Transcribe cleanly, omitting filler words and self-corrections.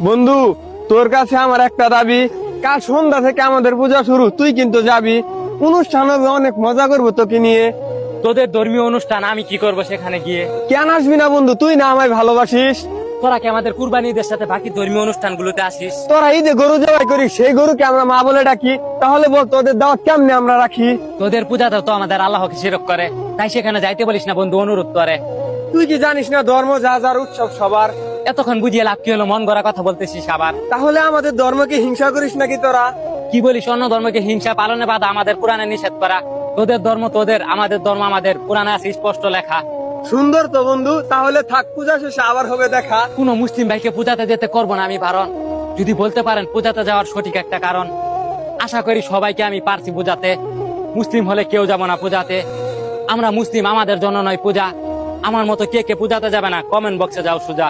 বন্ধু, তোর কাছে আমার একটা দাবি। কাল সন্ধ্যা থেকে আমাদের পূজা শুরু, তুই কিন্তু যাবি। অনুষ্ঠান হবে, অনেক মজা করবো তোকে নিয়ে। তোদের ধর্মীয় অনুষ্ঠান আমি কি করব সেখানে গিয়ে? কেন আসবি না বন্ধু? তুই না আমায় ভালোবাসিস? তোরা কি আমাদের কুরবানি ঈদের সাথে বাকি ধর্মীয় অনুষ্ঠানগুলোতে আসিস? তোরা ঈদে গরু জবাই করিস, সেই গরুকে আমরা মা বলে ডাকি। তাহলে বল, তোদের দাওয়াত কেমনে আমরা রাখি? তোদের পূজাতেও তো আমাদের আল্লাহকে শিরক করে, তাই সেখানে যাইতে বলিস না বন্ধু, অনুরোধ করে। তুই কি জানিস না, ধর্ম যা যার, উৎসব সবার। এতক্ষণ বুঝিয়ে লাভ কি হলো? মন গড়া কথা বলতেছিস আবার। তাহলে আমাদের ধর্মকে হিংসা করিস নাকি তোরা? কি বলিস? অন্য ধর্মকে হিংসা পালনে বাধা আমাদের কোরআনে নিষেধ করা। তোদের ধর্ম তোদের, আমাদের ধর্ম আমাদের, কোরআনে আছে স্পষ্ট লেখা। সুন্দর তো বন্ধু, তাহলে থাক, পূজা শেষে আবার হবে দেখা। কোন মুসলিম ভাইকে পূজাতে যেতে করবো না আমি বারণ। যদি বলতে পারেন পূজাতে যাওয়ার সঠিক একটা কারণ, আশা করি সবাইকে আমি পারছি পূজাতে। মুসলিম হলে কেউ যাবো না পূজাতে। আমরা মুসলিম, আমাদের জন্য নয় পূজা। আমার মতো কে কে পূজাতে যাবে না, কমেন্ট বক্সে যাও সোজা।